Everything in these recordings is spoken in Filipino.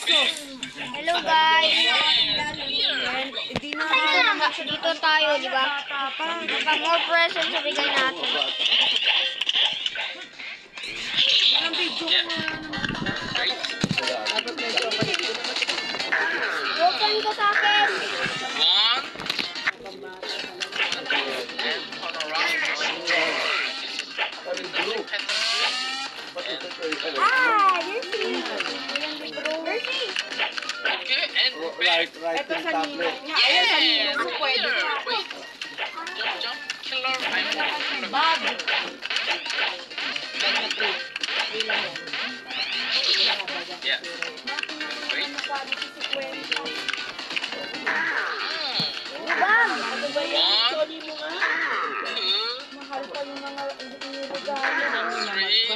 Hello guys. Dito tayo, di ba? Baka more presents sa bigay natin. Open ko sa akin. Ito sa ninong niya. Ayan sa ninong mo pwede. Jump, killer, I'm Bob. Yeah. Wait. Mahal pa yung mga regalo. Three.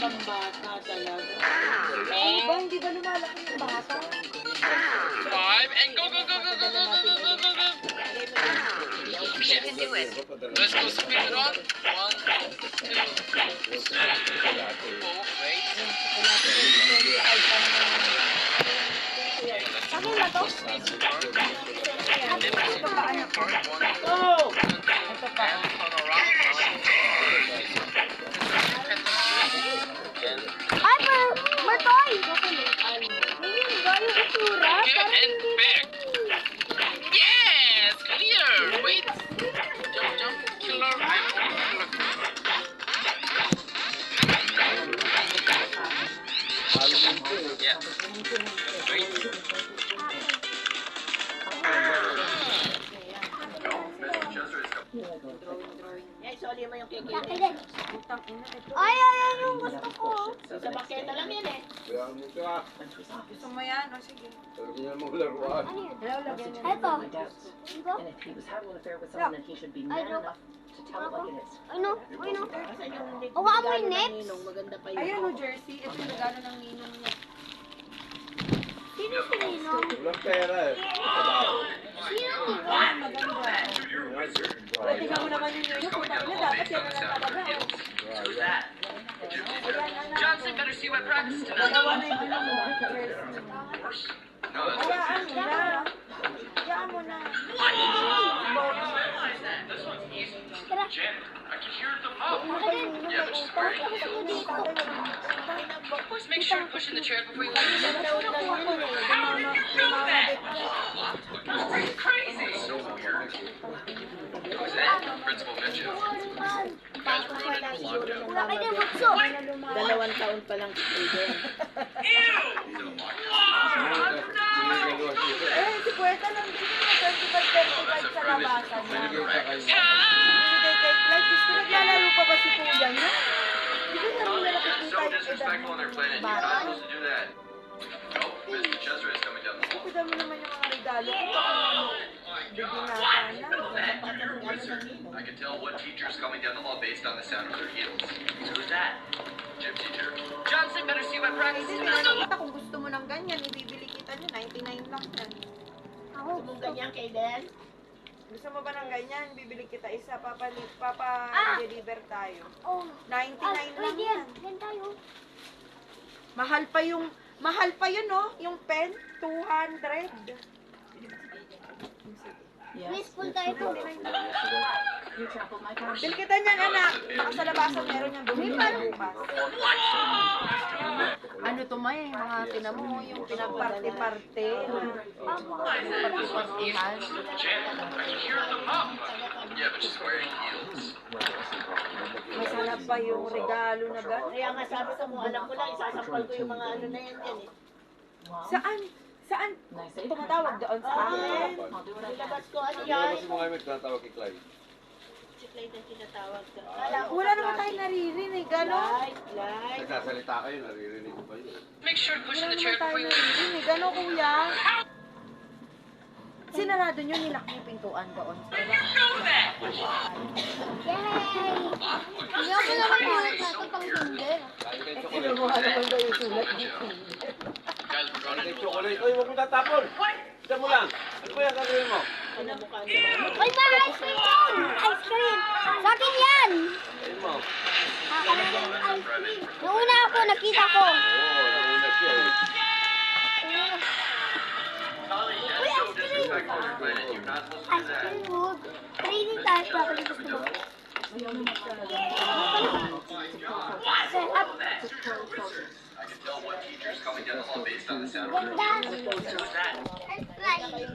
Pambata talaga. Ano ba? Hindi ba lumalaki yung bata? 5 and go, go, go, go, go, go, go, go, go, go. You can do it. Let's go speed it on. 1, 2, 3, 4. Wait. Akin ba to? Oh! Ito pa. Ay, Martoy! Gayong itsura. And back. Yes, clear. Wait. Jump, jump, killer. I'm yeah. Wait. Isoli mo yung kiki. Ay, ayan yung gusto ko. Sa baketa lang yan eh. Gusto mo yan? O sige. Ano yun? Ito. Ito? And if he was having an affair with someone, then he should be man enough to tell it like it is. Ano? Ano? Kasi yung Oh, amoy regalo ng next. ninong, maganda pa yun. Ayan o, jersey. Ito yung regalo ng ninong niya. Sino si Ninong? Walang pera eh. Sino Ninong? Tingnan mo naman yung ninong. Putang na, dapat yan na lang talaga. Johnson better see my practice tonight. Dalawa na yung ninong mo. Jersey. No, that's Hayaan mo na. Hayaan mo na. this one's easy. Tara. Janet, I can hear the pump. Yeah, but she's wearing Boys, make sure to push in the chair before you leave. Crazy. So weird. Who's that? Principal Mitchell. You guys ruined the lockdown. Wala kayo na bukso. 2 taon pa lang si Aiden. Eh, si Puerta lang din yung 25 sa labasan na. Binigay kay Clyde. Gusto naglalaro pa ba si Kuya niya? Hindi ko naman nila nakikita So yung edad disrespectful on their planet. You're bata. not supposed to do that. Oh, Mr. Chester is coming down the hall. Tignan mo naman yung mga regalo. Bibinasa na. I can tell what teacher's coming down the hall based on the sound of their heels. Who's that? Gym teacher. Johnson better see my practice Hindi, tonight. tinanong kita kung gusto mo ng ganyan, ibibili kita niya, 99 lang yan. Ako Gusto mong ganyan kay Den? Gusto mo ba ng ganyan, bibili kita isa, Ah! papa-deliver tayo. Oh. 99 lang Pwede yan. yan. Yan tayo. Mahal pa yun, no? Yung pen, 200. Please, pull tayo to. You trampled my car. Bil kita niyan, anak. Baka sa labasan meron yung bumili na bukas. Ano to may, mga tinamo, yung pinagparte-parte. Parte-partihan. Janet, I can hear the pump. Yeah, but she's wearing heels. Masarap pa yung regalo na ba? Kaya nga sabi ko, kung alam ko lang, isasampal ko yung mga ano na yan dyan eh. Saan? Saan? Nice, eh? Tumatawag doon sa akin. I'll do what I can. Ilabas ko, ano Hindi yan? naman si mga may tinatawag kay Clyde. Si Clyde ang tinatawag ka. Wala naman tayo naririnig, ano? Clyde. Nagsasalita kayo, naririnig ko ba yun? Make sure to push Wala in the naman chair tayo before you leave. naririnig, ano kuya? Sinarado nyo, nilak yung pintuan doon. Yay! Hindi ako naman ulit na ito pang tinder. Kaya kayo Kinuha naman daw yung sulat. Guys, we're going to chocolate. Uy, huwag mo tatapon! Isa mo lang! Ano ba yan gagawin mo? Pinamukha niya. Ay, ma! Ice cream yun! Ice cream! Sa akin yan! Ayun mo. Ice cream. Noong una ako, nakita ko. Oo, nauna siya eh. Ice cream food. Training tayo, properly gusto mo. Set up. Ganda.